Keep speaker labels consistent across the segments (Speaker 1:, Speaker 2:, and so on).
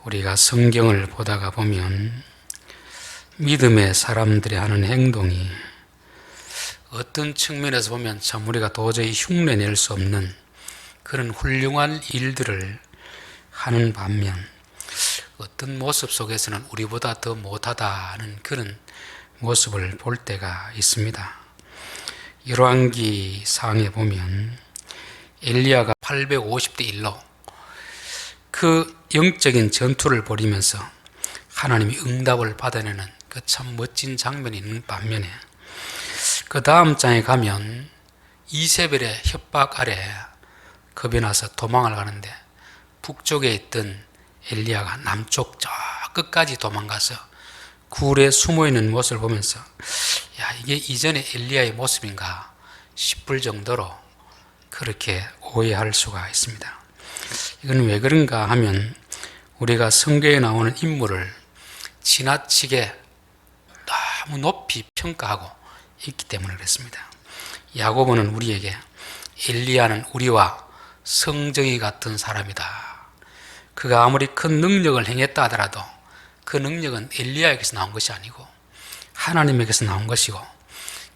Speaker 1: 우리가 성경을 보다가 보면 믿음의 사람들이 하는 행동이 어떤 측면에서 보면 참 우리가 도저히 흉내낼 수 없는 그런 훌륭한 일들을 하는 반면 어떤 모습 속에서는 우리보다 더 못하다는 그런 모습을 볼 때가 있습니다. 열왕기 상에 보면 엘리야가 850대 1로 그 영적인 전투를 벌이면서 하나님이 응답을 받아내는 그 참 멋진 장면이 있는 반면에 그 다음 장에 가면 이세벨의 협박 아래 겁이 나서 도망을 가는데 북쪽에 있던 엘리야가 남쪽 저 끝까지 도망가서 굴에 숨어있는 모습을 보면서 야, 이게 이전의 엘리야의 모습인가 싶을 정도로 그렇게 오해할 수가 있습니다. 이건 왜 그런가 하면 우리가 성경에 나오는 인물을 지나치게 너무 높이 평가하고 있기 때문에 그렇습니다. 야고보는 우리에게 엘리야는 우리와 성정이 같은 사람이다. 그가 아무리 큰 능력을 행했다 하더라도 그 능력은 엘리야에게서 나온 것이 아니고 하나님에게서 나온 것이고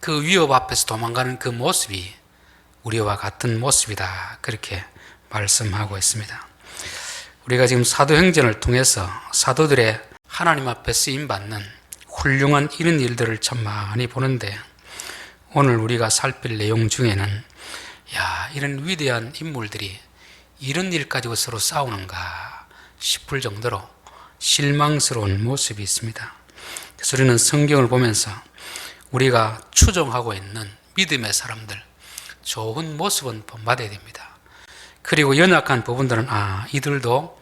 Speaker 1: 그 위협 앞에서 도망가는 그 모습이 우리와 같은 모습이다. 그렇게 말씀하고 있습니다. 우리가 지금 사도행전을 통해서 사도들의 하나님 앞에 쓰임받는 훌륭한 이런 일들을 참 많이 보는데 오늘 우리가 살필 내용 중에는 야, 이런 위대한 인물들이 이런 일 가지고 서로 싸우는가 싶을 정도로 실망스러운 모습이 있습니다. 그래서 우리는 성경을 보면서 우리가 추종하고 있는 믿음의 사람들 좋은 모습은 본받아야 됩니다. 그리고 연약한 부분들은 이들도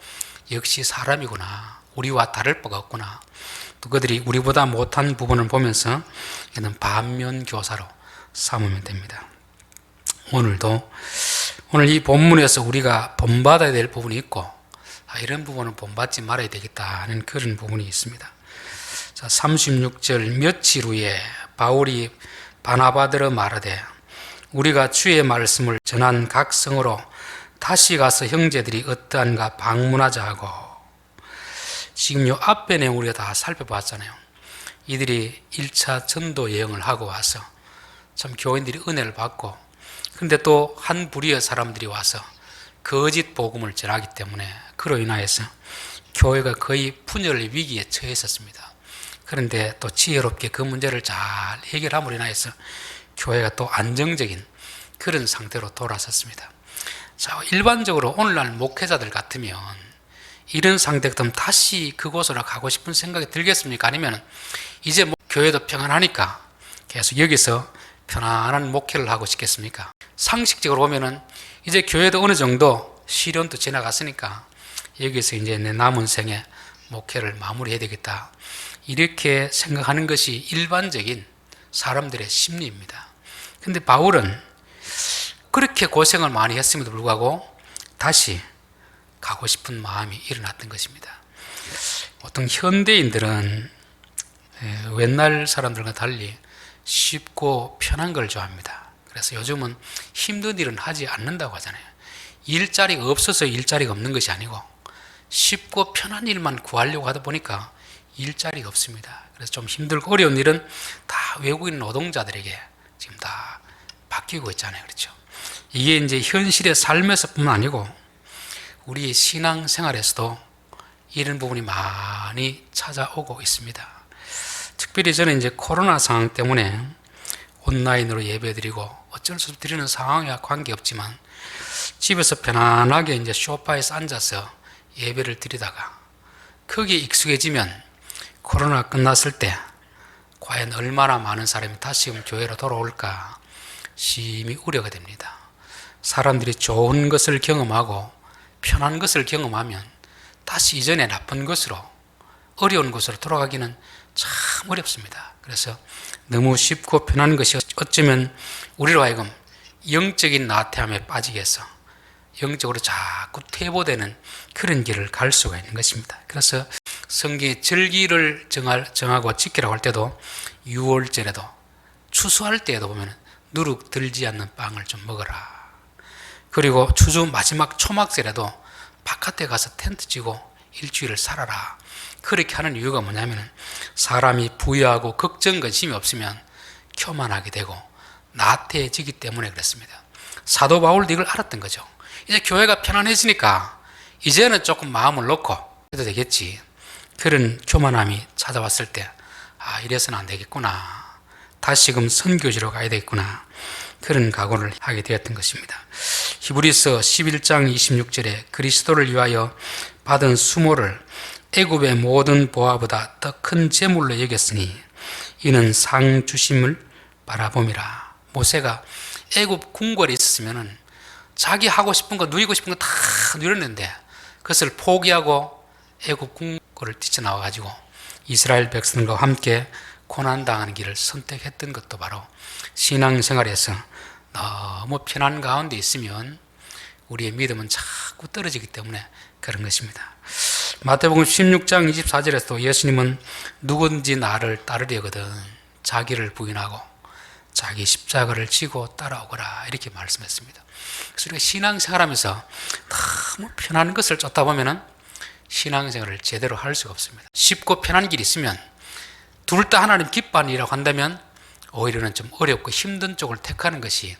Speaker 1: 역시 사람이구나, 우리와 다를 바가 없구나, 또 그들이 우리보다 못한 부분을 보면서 이는 반면교사로 삼으면 됩니다. 오늘 이 본문에서 우리가 본받아야 될 부분이 있고 이런 부분은 본받지 말아야 되겠다는 그런 부분이 있습니다. 자, 36절 며칠 후에 바울이 바나바더러 말하되 우리가 주의 말씀을 전한 각 성으로 다시 가서 형제들이 어떠한가 방문하자 하고, 지금 요 앞에 내용 우리가 다 살펴봤잖아요. 이들이 1차 전도 여행을 하고 와서 참 교인들이 은혜를 받고, 그런데 또 한 부류의 사람들이 와서 거짓 복음을 전하기 때문에 그로 인하여서 교회가 거의 분열 위기에 처했었습니다. 그런데 또 지혜롭게 그 문제를 잘 해결함으로 인하여서 교회가 또 안정적인 그런 상태로 돌아섰습니다. 자, 일반적으로 오늘날 목회자들 같으면 이런 상태 같으면 다시 그곳으로 가고 싶은 생각이 들겠습니까? 아니면 이제 교회도 평안하니까 계속 여기서 편안한 목회를 하고 싶겠습니까? 상식적으로 보면은 이제 교회도 어느 정도 시련도 지나갔으니까 여기서 이제 내 남은 생에 목회를 마무리해야 되겠다, 이렇게 생각하는 것이 일반적인 사람들의 심리입니다. 근데 바울은 그렇게 고생을 많이 했음에도 불구하고 다시 가고 싶은 마음이 일어났던 것입니다. 보통 현대인들은 옛날 사람들과 달리 쉽고 편한 걸 좋아합니다. 그래서 요즘은 힘든 일은 하지 않는다고 하잖아요. 일자리가 없어서 일자리가 없는 것이 아니고 쉽고 편한 일만 구하려고 하다 보니까 일자리가 없습니다. 그래서 좀 힘들고 어려운 일은 다 외국인 노동자들에게 지금 다 바뀌고 있잖아요. 그렇죠? 이게 이제 현실의 삶에서뿐만 아니고 우리 신앙생활에서도 이런 부분이 많이 찾아오고 있습니다. 특별히 저는 이제 코로나 상황 때문에 온라인으로 예배드리고 어쩔 수 없이 드리는 상황이와 관계없지만 집에서 편안하게 이제 소파에서 앉아서 예배를 드리다가 거기에 익숙해지면 코로나 끝났을 때 과연 얼마나 많은 사람이 다시금 교회로 돌아올까 심히 우려가 됩니다. 사람들이 좋은 것을 경험하고 편한 것을 경험하면 다시 이전에 나쁜 것으로, 어려운 것으로 돌아가기는 참 어렵습니다. 그래서 너무 쉽고 편한 것이 어쩌면 우리로 하여금 영적인 나태함에 빠지게 해서 영적으로 자꾸 퇴보되는 그런 길을 갈 수가 있는 것입니다. 그래서 성경에 절기를 정하고 지키라고 할 때도 6월절에도 추수할 때에도 보면 누룩 들지 않는 빵을 좀 먹어라. 그리고 추수 마지막 초막절에도 바깥에 가서 텐트 치고 일주일을 살아라. 그렇게 하는 이유가 뭐냐면 사람이 부유하고 걱정 근심이 없으면 교만하게 되고 나태해지기 때문에 그렇습니다. 사도 바울도 이걸 알았던 거죠. 이제 교회가 편안해지니까 이제는 조금 마음을 놓고 해도 되겠지. 그런 교만함이 찾아왔을 때 이래서는 안 되겠구나. 다시금 선교지로 가야 되겠구나. 그런 각오를 하게 되었던 것입니다. 히브리서 11장 26절에 그리스도를 위하여 받은 수모를 애굽의 모든 보화보다 더 큰 재물로 여겼으니 이는 상 주심을 바라봄이라. 모세가 애굽 궁궐에 있었으면 자기 하고 싶은 거 누리고 싶은 거 다 누렸는데 그것을 포기하고 애굽 궁궐을 뛰쳐나와 가지고 이스라엘 백성과 함께 고난당하는 길을 선택했던 것도 바로 신앙생활에서 너무 편한 가운데 있으면 우리의 믿음은 자꾸 떨어지기 때문에 그런 것입니다. 마태복음 16장 24절에서도 예수님은 누구든지 나를 따르려거든 자기를 부인하고 자기 십자가를 지고 따라오거라 이렇게 말씀했습니다. 그래서 우리가 신앙생활하면서 너무 편한 것을 쫓다 보면은 신앙생활을 제대로 할 수가 없습니다. 쉽고 편한 길이 있으면 둘 다 하나님 기뻐하는 일이라고 한다면 오히려는 좀 어렵고 힘든 쪽을 택하는 것이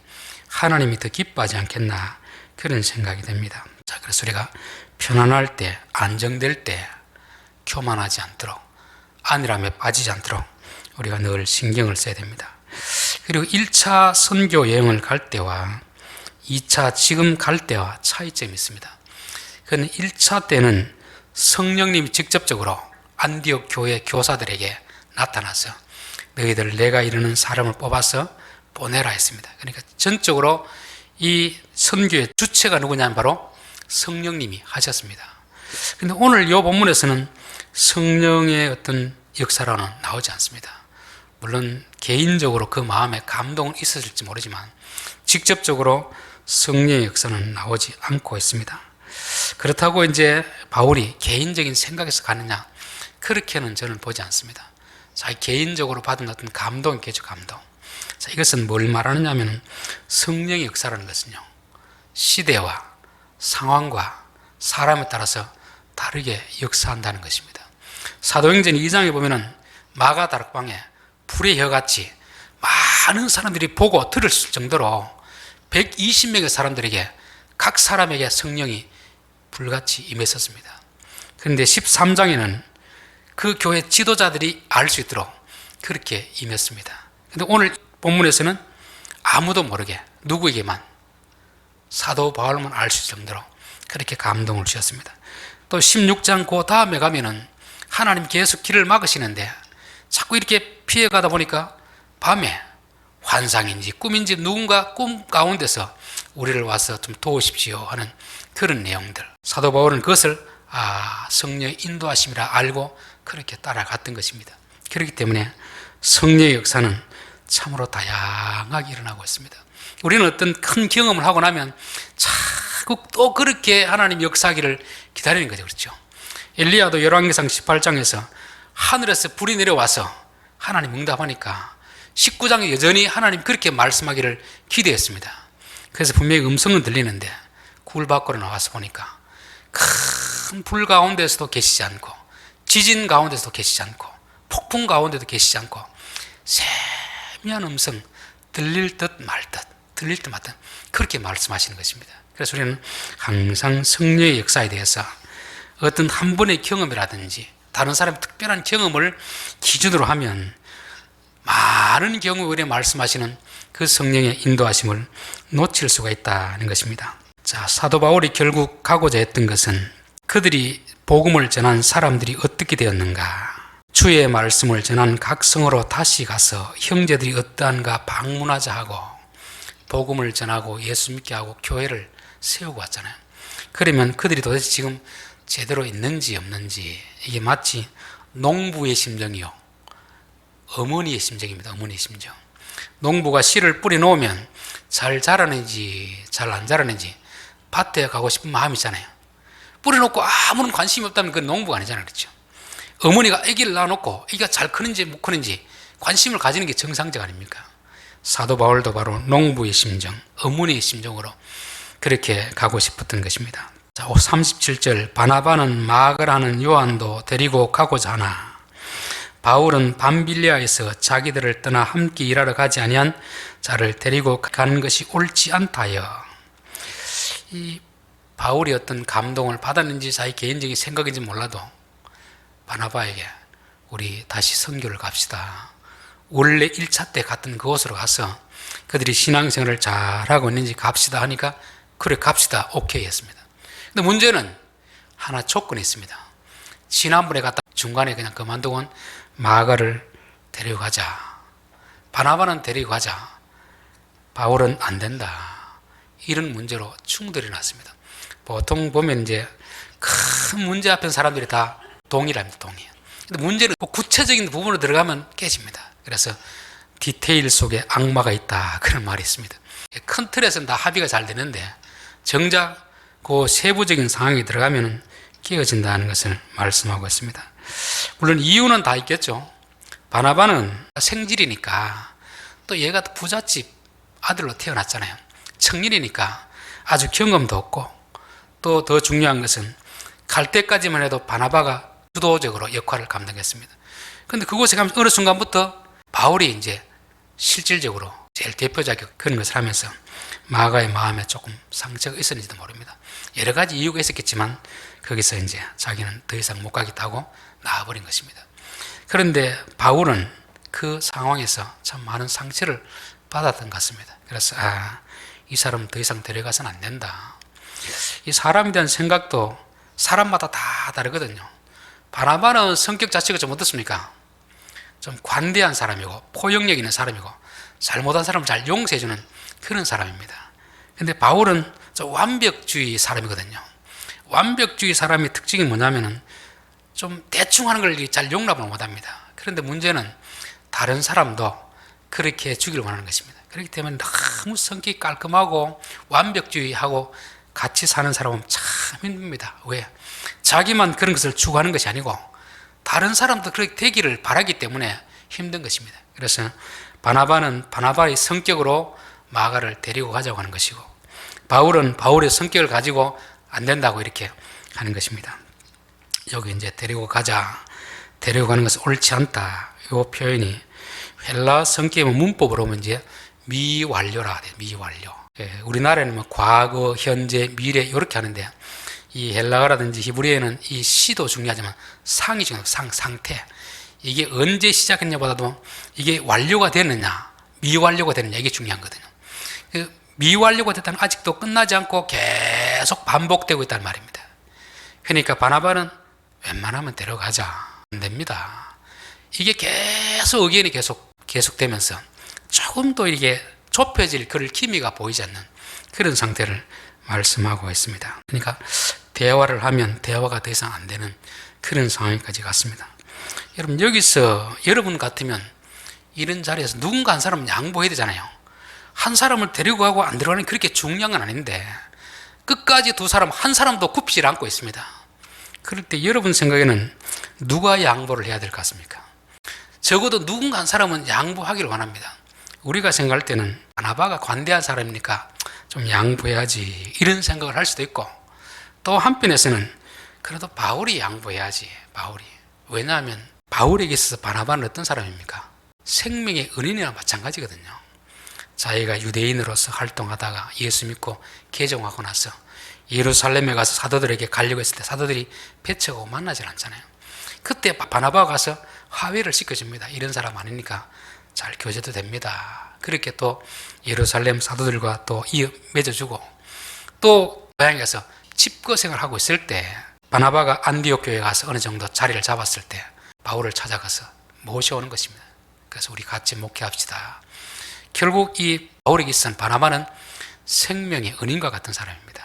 Speaker 1: 하나님이 더 기뻐하지 않겠나 그런 생각이 됩니다. 자, 그래서 우리가 편안할 때, 안정될 때 교만하지 않도록 안일함에 빠지지 않도록 우리가 늘 신경을 써야 됩니다. 그리고 1차 선교 여행을 갈 때와 2차 지금 갈 때와 차이점이 있습니다. 그는 1차 때는 성령님이 직접적으로 안디옥 교회 교사들에게 나타나서 너희들 내가 이르는 사람을 뽑아서 보내라 했습니다. 그러니까 전적으로 이 선교의 주체가 누구냐면 바로 성령님이 하셨습니다. 그런데 오늘 이 본문에서는 성령의 어떤 역사로는 나오지 않습니다. 물론 개인적으로 그 마음에 감동은 있었을지 모르지만 직접적으로 성령의 역사는 나오지 않고 있습니다. 그렇다고 이제 바울이 개인적인 생각에서 가느냐 그렇게는 저는 보지 않습니다. 자기 개인적으로 받은 어떤 감동이겠죠, 감동. 자, 이것은 뭘 말하느냐 하면 성령의 역사라는 것은요 시대와 상황과 사람에 따라서 다르게 역사한다는 것입니다. 사도행전 2장에 보면은 마가 다락방에 불의 혀같이 많은 사람들이 보고 들을 정도로 120명의 사람들에게 각 사람에게 성령이 불같이 임했었습니다. 그런데 13장에는 그 교회 지도자들이 알 수 있도록 그렇게 임했습니다. 그런데 오늘 본문에서는 아무도 모르게 누구에게만 사도 바울만 알 수 있을 정도로 그렇게 감동을 주셨습니다. 또 16장 그 다음에 가면은 하나님 계속 길을 막으시는데 자꾸 이렇게 피해가다 보니까 밤에 환상인지 꿈인지 누군가 꿈 가운데서 우리를 와서 좀 도우십시오 하는 그런 내용들. 사도 바울은 그것을 성령의 인도하심이라 알고 그렇게 따라갔던 것입니다. 그렇기 때문에 성령의 역사는 참으로 다양하게 일어나고 있습니다. 우리는 어떤 큰 경험을 하고 나면 자꾸 또 그렇게 하나님 역사하기를 기다리는 거죠. 그렇죠? 엘리야도 열왕기상 18장에서 하늘에서 불이 내려와서 하나님 응답하니까 19장에 여전히 하나님 그렇게 말씀하기를 기대했습니다. 그래서 분명히 음성은 들리는데 굴 밖으로 나와서 보니까 큰 불 가운데서도 계시지 않고 지진 가운데서도 계시지 않고 폭풍 가운데도 계시지 않고 세미한 음성 들릴 듯 말 듯 들릴 듯 말 듯 그렇게 말씀하시는 것입니다. 그래서 우리는 항상 성령의 역사에 대해서 어떤 한 번의 경험이라든지 다른 사람의 특별한 경험을 기준으로 하면 많은 경우에 우리 말씀하시는 그 성령의 인도하심을 놓칠 수가 있다는 것입니다. 자, 사도 바울이 결국 가고자 했던 것은 그들이 복음을 전한 사람들이 어떻게 되었는가, 주의 말씀을 전한 각 성으로 다시 가서 형제들이 어떠한가 방문하자 하고 복음을 전하고 예수 믿게 하고 교회를 세우고 왔잖아요. 그러면 그들이 도대체 지금 제대로 있는지 없는지, 이게 마치 농부의 심정이요 어머니의 심정입니다. 어머니의 심정. 농부가 씨를 뿌려 놓으면 잘 자라는지 잘 안 자라는지 밭에 가고 싶은 마음이잖아요. 뿌려 놓고 아무런 관심이 없다면 그건 농부가 아니잖아요. 그렇죠? 어머니가 아기를 낳아놓고 아기가 잘 크는지 못 크는지 관심을 가지는 게 정상적 아닙니까? 사도 바울도 바로 농부의 심정, 어머니의 심정으로 그렇게 가고 싶었던 것입니다. 자, 37절 바나바는 마가라는 요한도 데리고 가고자 하나 바울은 밤빌리아에서 자기들을 떠나 함께 일하러 가지 아니한 자를 데리고 가는 것이 옳지 않다여. 이 바울이 어떤 감동을 받았는지 자기 개인적인 생각인지 몰라도 바나바에게 우리 다시 선교를 갑시다. 원래 1차 때 갔던 그곳으로 가서 그들이 신앙생활을 잘하고 있는지 갑시다 하니까 그래 갑시다 오케이 했습니다. 근데 문제는 하나 조건이 있습니다. 지난번에 갔다 중간에 그냥 그만두고 마가를 데리고 가자. 바나바는 데리고 가자. 바울은 안 된다. 이런 문제로 충돌이 났습니다. 보통 보면 이제 큰 문제 앞에 사람들이 다 동의랍니다. 동의. 근데 문제는 구체적인 부분으로 들어가면 깨집니다. 그래서 디테일 속에 악마가 있다. 그런 말이 있습니다. 큰 틀에서는 다 합의가 잘 되는데 정작 그 세부적인 상황이 들어가면 깨어진다는 것을 말씀하고 있습니다. 물론 이유는 다 있겠죠. 바나바는 생질이니까 또 얘가 부잣집 아들로 태어났잖아요. 청년이니까 아주 경험도 없고 또 더 중요한 것은 갈 때까지만 해도 바나바가 주도적으로 역할을 감당했습니다. 그런데 그곳에 가면 어느 순간부터 바울이 이제 실질적으로 제일 대표적인 그런 것을 하면서 마가의 마음에 조금 상처가 있었는지도 모릅니다. 여러 가지 이유가 있었겠지만 거기서 이제 자기는 더 이상 못 가겠다고 나와버린 것입니다. 그런데 바울은 그 상황에서 참 많은 상처를 받았던 것 같습니다. 그래서 이 사람 더 이상 데려가서는 안 된다. 이 사람에 대한 생각도 사람마다 다 다르거든요. 바나바는 성격 자체가 좀 어떻습니까? 좀 관대한 사람이고 포용력 있는 사람이고 잘못한 사람을 잘 용서해주는 그런 사람입니다. 근데 바울은 좀 완벽주의 사람이거든요. 완벽주의 사람의 특징이 뭐냐면은 좀 대충 하는 걸 잘 용납을 못합니다. 그런데 문제는 다른 사람도 그렇게 해주기를 원하는 것입니다. 그렇기 때문에 너무 성격이 깔끔하고 완벽주의하고 같이 사는 사람은 참 힘듭니다. 왜? 자기만 그런 것을 추구하는 것이 아니고 다른 사람도 그렇게 되기를 바라기 때문에 힘든 것입니다. 그래서 바나바는 바나바의 성격으로 마가를 데리고 가자고 하는 것이고 바울은 바울의 성격을 가지고 안 된다고 이렇게 하는 것입니다. 여기 이제 데리고 가자, 데리고 가는 것은 옳지 않다. 이 표현이 헬라 성격의 문법으로 보면 이제 미완료라 돼요. 미완료. 우리나라에는 뭐 과거, 현재, 미래 이렇게 하는데 이 헬라어라든지 히브리어에는 이 시도 중요하지만 상이 중요해요. 상태. 이게 언제 시작했냐보다도 이게 완료가 됐느냐, 미완료가 됐느냐 이게 중요한 거거든요. 미완료가 됐다는 아직도 끝나지 않고 계속 반복되고 있다는 말입니다. 그러니까 바나바는 웬만하면 데려가자. 안 됩니다. 이게 계속 의견이 계속되면서 조금 더 이게 좁혀질 그럴 기미가 보이지 않는 그런 상태를 말씀하고 있습니다. 그러니까 대화를 하면 대화가 더 이상 안 되는 그런 상황까지 갔습니다. 여러분 여기서 여러분 같으면 이런 자리에서 누군가 한 사람은 양보해야 되잖아요. 한 사람을 데리고 가고 안 데려가는 게 그렇게 중요한 건 아닌데 끝까지 두 사람 한 사람도 굽질 않고 있습니다. 그럴 때 여러분 생각에는 누가 양보를 해야 될 것 같습니까? 적어도 누군가 한 사람은 양보하기를 원합니다. 우리가 생각할 때는 바나바가 관대한 사람이니까 좀 양보해야지 이런 생각을 할 수도 있고 또 한편에서는 그래도 바울이 양보해야지. 바울이. 왜냐하면 바울에게 있어서 바나바는 어떤 사람입니까? 생명의 은인이나 마찬가지거든요. 자기가 유대인으로서 활동하다가 예수 믿고 개종하고 나서 예루살렘에 가서 사도들에게 가려고 했을 때 사도들이 배척하고 만나질 않잖아요. 그때 바나바가 가서 화해를 시켜줍니다. 이런 사람 아니니까 잘 교제도 됩니다. 그렇게 또 예루살렘 사도들과 또 맺어주고 또 고향에 가서 집거 생활하고 있을 때 바나바가 안디옥 교회에 가서 어느 정도 자리를 잡았을 때 바울을 찾아가서 모셔오는 것입니다. 그래서 우리 같이 목회합시다. 결국 이 바울에게 있어서 바나바는 생명의 은인과 같은 사람입니다.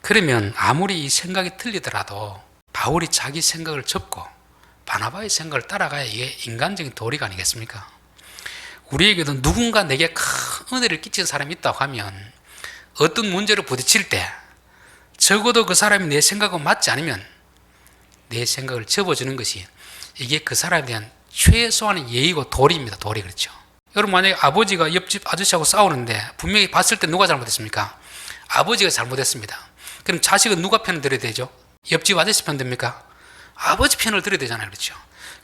Speaker 1: 그러면 아무리 이 생각이 틀리더라도 바울이 자기 생각을 접고 바나바의 생각을 따라가야 이게 인간적인 도리가 아니겠습니까? 우리에게도 누군가 내게 큰 은혜를 끼친 사람이 있다고 하면 어떤 문제를 부딪힐 때 적어도 그 사람이 내 생각과 맞지 않으면 내 생각을 접어주는 것이 이게 그 사람에 대한 최소한의 예의고 도리입니다. 도리. 그렇죠. 여러분 만약에 아버지가 옆집 아저씨하고 싸우는데 분명히 봤을 때 누가 잘못했습니까? 아버지가 잘못했습니다. 그럼 자식은 누가 편을 들어야 되죠? 옆집 아저씨 편 됩니까? 아버지 편을 들어야 되잖아요. 그렇죠?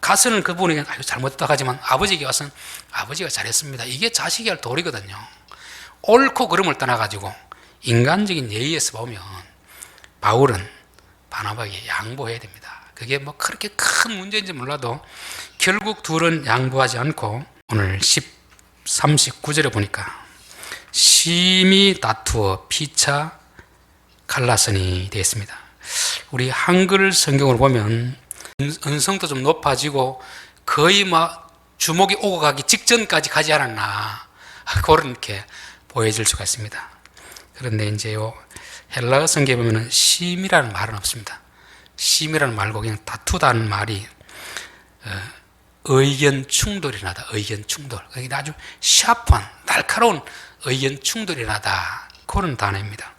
Speaker 1: 가서는 그분이 잘못했다 하지만 아버지에게 와서는 아버지가 잘했습니다. 이게 자식이 할 도리거든요. 옳고 그름을 떠나가지고 인간적인 예의에서 보면 바울은 바나바에게 양보해야 됩니다. 그게 뭐 그렇게 큰 문제인지 몰라도 결국 둘은 양보하지 않고 오늘 39절에 보니까 심히 다투어 피차 갈라서니 되어 있습니다. 우리 한글 성경을 보면 음성도 좀 높아지고 거의 막 주목이 오고 가기 직전까지 가지 않았나 그런 이렇게 보여질 수가 있습니다. 그런데 이제 요 헬라어 성경에 보면은 심이라는 말은 없습니다. 심이라는 말고 그냥 다투다는 말이 의견 충돌이 나다. 의견 충돌. 그게 아주 샤프한 날카로운 의견 충돌이 나다. 그런 단어입니다.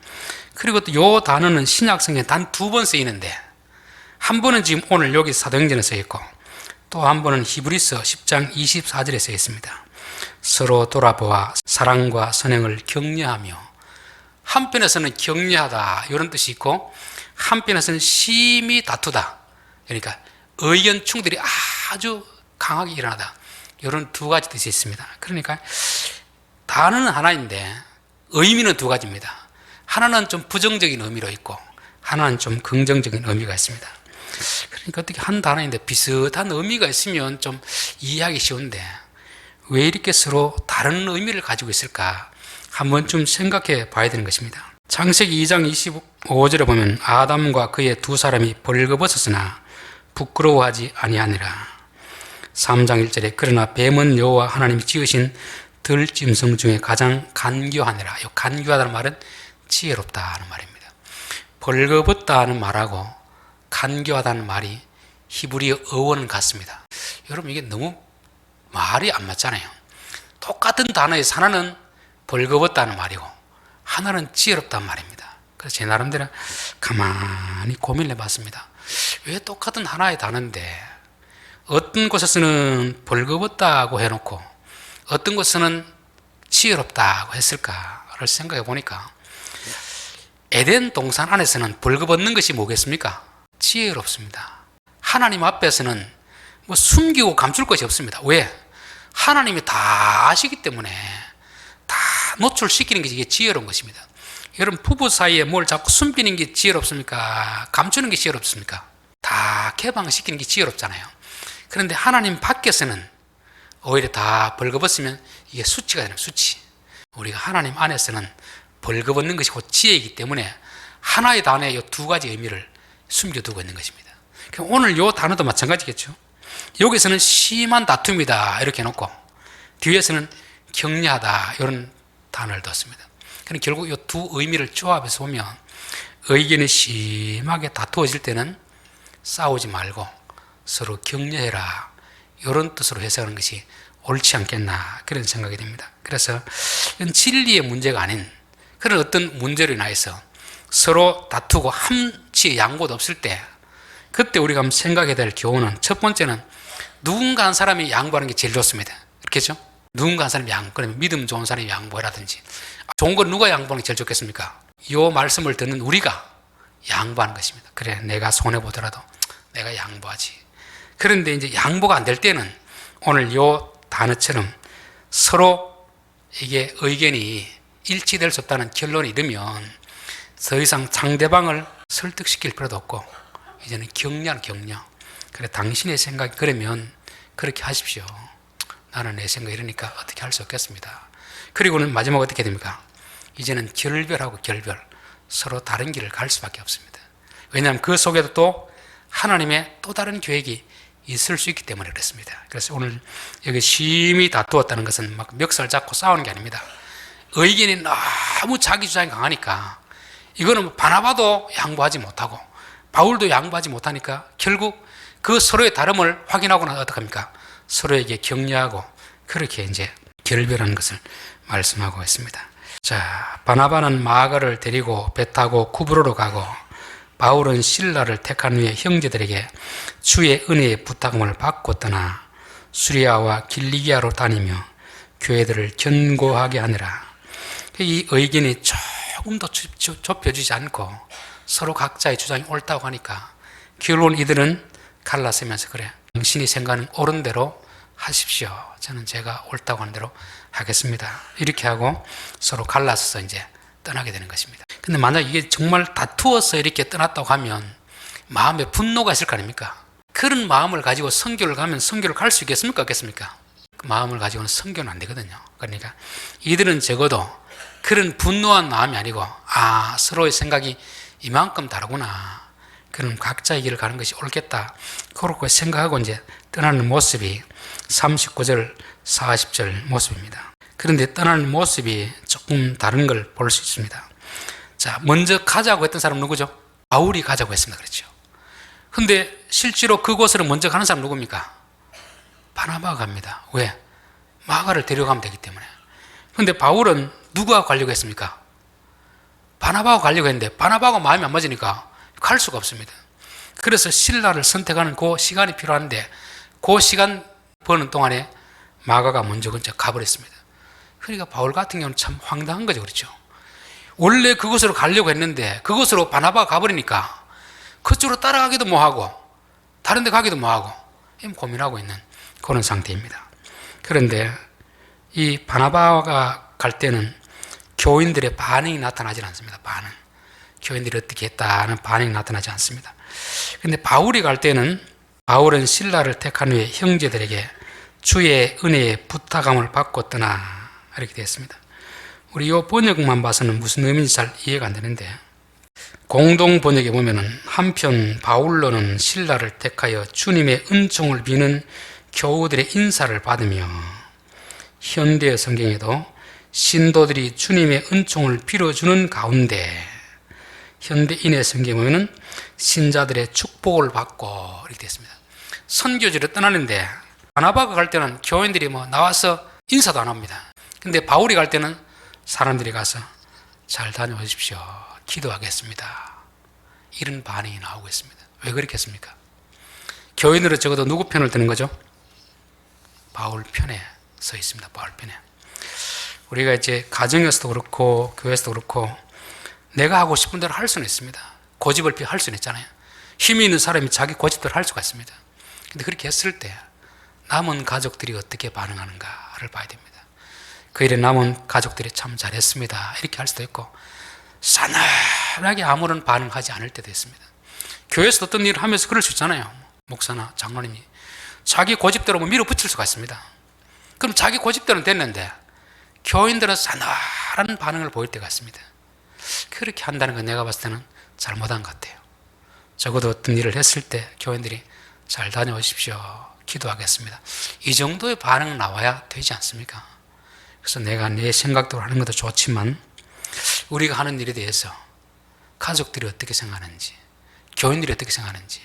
Speaker 1: 그리고 또 요 단어는 신약 성경에 단 2번 쓰이는데 한 번은 지금 오늘 여기 사도행전에 써 있고 또 한 번은 히브리서 10장 24절에 써 있습니다. 서로 돌아보아 사랑과 선행을 격려하며 한편에서는 격려하다 이런 뜻이 있고 한편에서는 심히 다투다 그러니까 의견 충돌이 아주 강하게 일어나다 이런 두 가지 뜻이 있습니다. 그러니까 단어는 하나인데 의미는 두 가지입니다. 하나는 좀 부정적인 의미로 있고 하나는 좀 긍정적인 의미가 있습니다. 그러니까 어떻게 한 단어인데 비슷한 의미가 있으면 좀 이해하기 쉬운데 왜 이렇게 서로 다른 의미를 가지고 있을까 한번 좀 생각해 봐야 되는 것입니다. 창세기 2장 25절에 보면 아담과 그의 두 사람이 벌거벗었으나 부끄러워하지 아니하니라. 3장 1절에 그러나 뱀은 여호와 하나님이 지으신 들짐승 중에 가장 간교하니라. 이 간교하다는 말은 지혜롭다는 말입니다. 벌거벗다는 말하고 간교하다는 말이 히브리어 어원 같습니다. 여러분 이게 너무 말이 안 맞잖아요. 똑같은 단어에서 하나는 벌거벗다는 말이고 하나는 지혜롭다는 말입니다. 그래서 제 나름대로 가만히 고민을 해봤습니다. 왜 똑같은 하나의 단어인데 어떤 곳에서는 벌거벗다고 해놓고 어떤 곳에서는 지혜롭다고 했을까를 생각해 보니까 에덴 동산 안에서는 벌거벗는 것이 뭐겠습니까? 지혜롭습니다. 하나님 앞에서는 뭐 숨기고 감출 것이 없습니다. 왜? 하나님이 다 아시기 때문에 다 노출시키는 게 이게 지혜로운 것입니다. 여러분 부부 사이에 뭘 자꾸 숨기는 게 지혜롭습니까? 감추는 게 지혜롭습니까? 다 개방시키는 게 지혜롭잖아요. 그런데 하나님 밖에서는 오히려 다 벌거벗으면 이게 수치가 되는 수치. 우리가 하나님 안에서는 벌거벗는 것이 곧 지혜이기 때문에 하나의 단어에 이 두 가지 의미를 숨겨두고 있는 것입니다. 오늘 이 단어도 마찬가지겠죠. 여기서는 심한 다툼이다 이렇게 해놓고 뒤에서는 격려하다 이런 단어를 뒀습니다. 그럼 결국 이 두 의미를 조합해서 보면 의견이 심하게 다투어질 때는 싸우지 말고 서로 격려해라 이런 뜻으로 해석하는 것이 옳지 않겠나 그런 생각이 됩니다. 그래서 이건 진리의 문제가 아닌 그런 어떤 문제로 인하여서 서로 다투고 한치의 양보도 없을 때 그때 우리가 한번 생각해야 될 교훈은 첫 번째는 누군가 한 사람이 양보하는 게 제일 좋습니다. 그렇겠죠? 누군가 한 사람이 그러면 믿음 좋은 사람이 양보해라든지 좋은 건 누가 양보하는 게 제일 좋겠습니까? 이 말씀을 듣는 우리가 양보하는 것입니다. 그래 내가 손해보더라도 내가 양보하지. 그런데 이제 양보가 안 될 때는 오늘 이 단어처럼 서로 이게 의견이 일치될 수 없다는 결론이 이르면 더 이상 상대방을 설득시킬 필요도 없고 이제는 격려. 그래 당신의 생각이 그러면 그렇게 하십시오. 나는 내 생각이 이러니까 어떻게 할 수 없겠습니다. 그리고는 마지막 어떻게 됩니까? 이제는 결별하고 결별 서로 다른 길을 갈 수밖에 없습니다. 왜냐하면 그 속에도 또 하나님의 또 다른 계획이 있을 수 있기 때문에 그렇습니다. 그래서 오늘 여기 심히 다투었다는 것은 막 멱살 잡고 싸우는 게 아닙니다. 의견이 너무 자기 주장이 강하니까 이거는 바나바도 양보하지 못하고 바울도 양보하지 못하니까 결국 그 서로의 다름을 확인하고 나서 어떡합니까? 서로에게 격려하고 그렇게 이제 결별하는 것을 말씀하고 있습니다. 자, 바나바는 마가를 데리고 배 타고 쿠브로로 가고 바울은 실라를 택한 후에 형제들에게 주의 은혜의 부탁음을 받고 떠나 수리아와 길리기아로 다니며 교회들을 견고하게 하느라 이 의견이 조금도 좁혀주지 않고 서로 각자의 주장이 옳다고 하니까 결론 이들은 갈라서면서 그래, 당신이 생각하는 옳은 대로 하십시오. 저는 제가 옳다고 하는 대로 하겠습니다. 이렇게 하고 서로 갈라서서 이제 떠나게 되는 것입니다. 근데 만약 이게 정말 다투어서 이렇게 떠났다고 하면 마음에 분노가 있을 거 아닙니까? 그런 마음을 가지고 선교를 가면 선교를 갈 수 있겠습니까? 없겠습니까? 그 마음을 가지고는 선교는 안 되거든요. 그러니까 이들은 적어도 그런 분노한 마음이 아니고 서로의 생각이 이만큼 다르구나. 그럼 각자의 길을 가는 것이 옳겠다. 그렇게 생각하고 이제 떠나는 모습이 39절, 40절 모습입니다. 그런데 떠나는 모습이 조금 다른 걸 볼 수 있습니다. 자, 먼저 가자고 했던 사람 누구죠? 바울이 가자고 했습니다. 그렇죠. 근데 실제로 그곳으로 먼저 가는 사람 누굽니까? 바나바가 갑니다. 왜? 마가를 데려가면 되기 때문에. 근데 바울은 누가 가려고 했습니까? 바나바가 가려고 했는데 바나바가 마음이 안 맞으니까 갈 수가 없습니다. 그래서 신라를 선택하는 그 시간이 필요한데 그 시간 버는 동안에 마가가 먼저 가버렸습니다. 그러니까 바울 같은 경우는 참 황당한 거죠. 그렇죠. 원래 그곳으로 가려고 했는데 그곳으로 바나바가 가버리니까 그쪽으로 따라가기도 뭐하고 다른 데 가기도 뭐하고 고민하고 있는 그런 상태입니다. 그런데 이 바나바가 갈 때는 교인들의 반응이 나타나지 않습니다. 반응. 교인들이 어떻게 했다는 반응이 나타나지 않습니다. 그런데 바울이 갈 때는 바울은 신라를 택한 후에 형제들에게 주의 은혜의 부탁함을 받고 떠나 이렇게 되었습니다. 우리 이 번역만 봐서는 무슨 의미인지 잘 이해가 안 되는데 공동 번역에 보면은 한편 바울로는 신라를 택하여 주님의 은총을 비는 교우들의 인사를 받으며 현대 성경에도 신도들이 주님의 은총을 빌어주는 가운데 현대인의 성경에 보면은 신자들의 축복을 받고 이렇게 됐습니다. 선교지를 떠나는데 바나바가 갈 때는 교인들이 나와서 인사도 안 합니다. 근데 바울이 갈 때는 사람들이 가서 잘 다녀오십시오. 기도하겠습니다. 이런 반응이 나오고 있습니다. 왜 그렇겠습니까? 교인으로 적어도 누구 편을 드는 거죠? 바울 편에 서 있습니다. 바울 편에. 우리가 이제 가정에서도 그렇고 교회에서도 그렇고 내가 하고 싶은 대로 할 수는 있습니다. 고집을 할 수는 있잖아요. 힘이 있는 사람이 자기 고집대로 할 수가 있습니다. 근데 그렇게 했을 때 남은 가족들이 어떻게 반응하는가를 봐야 됩니다. 그 일에 남은 가족들이 참 잘했습니다. 이렇게 할 수도 있고 싸늘하게 아무런 반응하지 않을 때도 있습니다. 교회에서 어떤 일을 하면서 그럴 수 있잖아요. 목사나 장로님이 자기 고집대로 밀어붙일 수가 있습니다. 그럼 자기 고집대로는 됐는데 교인들은 싸늘한 반응을 보일 때가 있습니다. 그렇게 한다는 건 내가 봤을 때는 잘못한 것 같아요. 적어도 어떤 일을 했을 때 교인들이 잘 다녀오십시오. 기도하겠습니다. 이 정도의 반응 나와야 되지 않습니까? 그래서 내가 내 생각대로 하는 것도 좋지만 우리가 하는 일에 대해서 가족들이 어떻게 생각하는지, 교인들이 어떻게 생각하는지,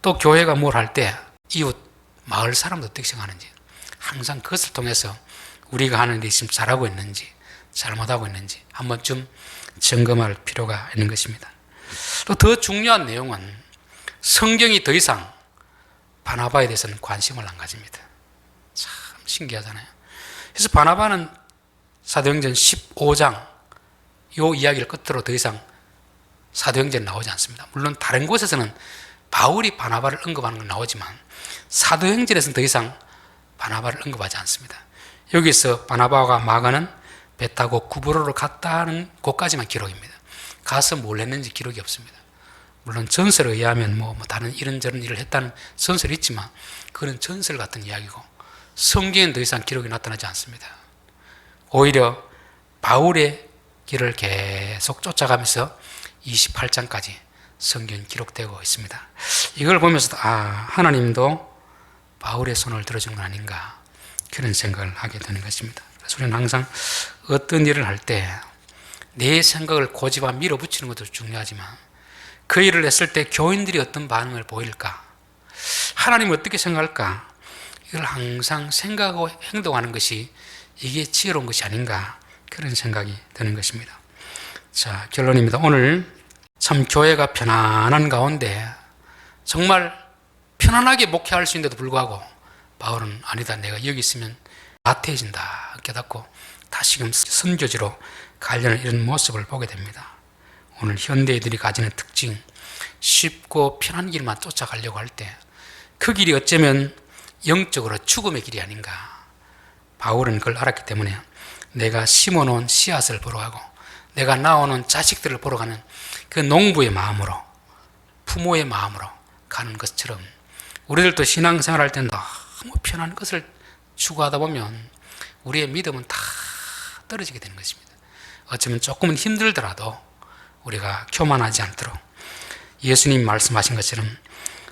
Speaker 1: 또 교회가 뭘 할 때 이웃, 마을 사람도 어떻게 생각하는지 항상 그것을 통해서 우리가 하는 일이 지금 잘하고 있는지 잘못하고 있는지 한 번쯤 점검할 필요가 있는 것입니다. 또 더 중요한 내용은 성경이 더 이상 바나바에 대해서는 관심을 안 가집니다. 참 신기하잖아요. 그래서 바나바는 사도행전 15장 이 이야기를 끝으로 더 이상 사도행전에 나오지 않습니다. 물론 다른 곳에서는 바울이 바나바를 언급하는 건 나오지만 사도행전에서는 더 이상 바나바를 언급하지 않습니다. 여기서 바나바와 마가는 배 타고 구브로로 갔다는 곳까지만 기록입니다. 가서 뭘 했는지 기록이 없습니다. 물론 전설에 의하면 다른 이런저런 일을 했다는 전설이 있지만 그건 전설 같은 이야기고 성경엔 더 이상 기록이 나타나지 않습니다. 오히려 바울의 길을 계속 쫓아가면서 28장까지 성경이 기록되고 있습니다. 이걸 보면서도 하나님도 바울의 손을 들어준 건 아닌가 그런 생각을 하게 되는 것입니다. 그래서 우리는 항상 어떤 일을 할 때 내 생각을 고집하고 밀어붙이는 것도 중요하지만 그 일을 했을 때 교인들이 어떤 반응을 보일까, 하나님은 어떻게 생각할까, 이걸 항상 생각하고 행동하는 것이 이게 지혜로운 것이 아닌가 그런 생각이 드는 것입니다. 자, 결론입니다. 오늘 참 교회가 편안한 가운데 정말 편안하게 목회할 수 있는데도 불구하고 바울은 아니다, 내가 여기 있으면 나태해진다 깨닫고 다시금 선교지로 가려는 이런 모습을 보게 됩니다. 오늘 현대인들이 가지는 특징, 쉽고 편한 길만 쫓아가려고 할 때 그 길이 어쩌면 영적으로 죽음의 길이 아닌가. 바울은 그걸 알았기 때문에 내가 심어놓은 씨앗을 보러 가고 내가 낳아놓은 자식들을 보러 가는 그 농부의 마음으로, 부모의 마음으로 가는 것처럼 우리들도 신앙생활할 때 너무 편한 것을 추구하다 보면 우리의 믿음은 다 떨어지게 되는 것입니다. 어쩌면 조금은 힘들더라도 우리가 교만하지 않도록 예수님 말씀하신 것처럼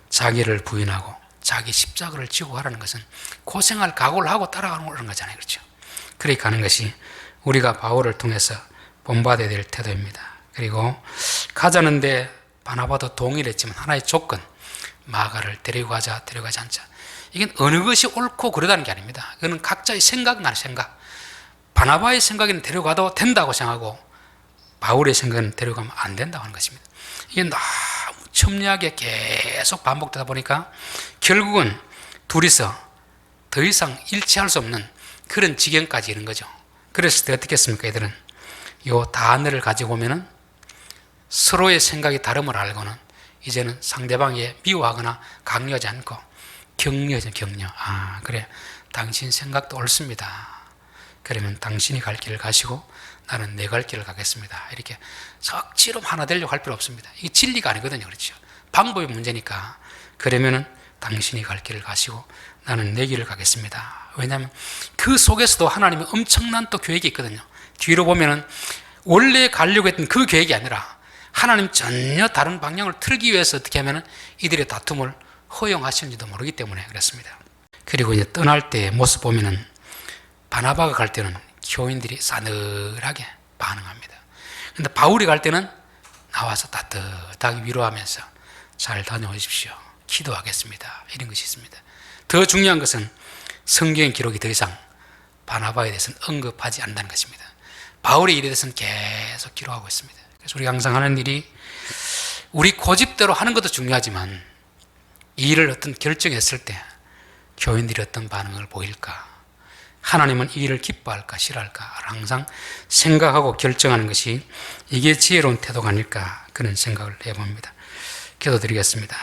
Speaker 1: 자기를 부인하고 자기 십자가를 지고 가라는 것은 고생할 각오를 하고 따라가는 거잖아요. 그렇죠? 그렇게 가는 것이 우리가 바울을 통해서 본받아야 될 태도입니다. 그리고 가자는데 바나바도 동의를 했지만 하나의 조건, 마가를 데리고 가자, 데려가지 않자. 이게 어느 것이 옳고 그러다는 게 아닙니다. 그거는 각자의 생각, 생각. 바나바의 생각에는 데려가도 된다고 생각하고 바울의 생각은 데려가면 안 된다고 하는 것입니다. 이게 너무 첨예하게 계속 반복되다 보니까 결국은 둘이서 더 이상 일치할 수 없는 그런 지경까지 이른 거죠. 그랬을 때 어떻게 했습니까? 얘들은 요 단어를 가지고 오면은 서로의 생각이 다름을 알고는 이제는 상대방에 미워하거나 강요하지 않고 격려죠, 격려. 아, 그래. 당신 생각도 옳습니다. 그러면 당신이 갈 길을 가시고 나는 내 갈 길을 가겠습니다. 이렇게 억지로 하나 되려고 할 필요 없습니다. 이게 진리가 아니거든요. 그렇죠? 방법의 문제니까. 그러면은 당신이 갈 길을 가시고 나는 내 길을 가겠습니다. 왜냐하면 그 속에서도 하나님의 엄청난 또 계획이 있거든요. 뒤로 보면은 원래 가려고 했던 그 계획이 아니라 하나님 전혀 다른 방향을 틀기 위해서 어떻게 하면은 이들의 다툼을 허용하시는지도 모르기 때문에 그렇습니다. 그리고 이제 떠날 때의 모습 보면은 바나바가 갈 때는 교인들이 싸늘하게 반응합니다. 근데 바울이 갈 때는 나와서 따뜻하게 위로하면서 잘 다녀오십시오. 기도하겠습니다. 이런 것이 있습니다. 더 중요한 것은 성경 기록이 더 이상 바나바에 대해서는 언급하지 않는다는 것입니다. 바울의 일에 대해서는 계속 기록하고 있습니다. 그래서 우리가 항상 하는 일이 우리 고집대로 하는 것도 중요하지만 이 일을 어떤 결정했을 때 교인들이 어떤 반응을 보일까? 하나님은 이 일을 기뻐할까 싫어할까 항상 생각하고 결정하는 것이 이게 지혜로운 태도가 아닐까 그런 생각을 해봅니다. 기도드리겠습니다.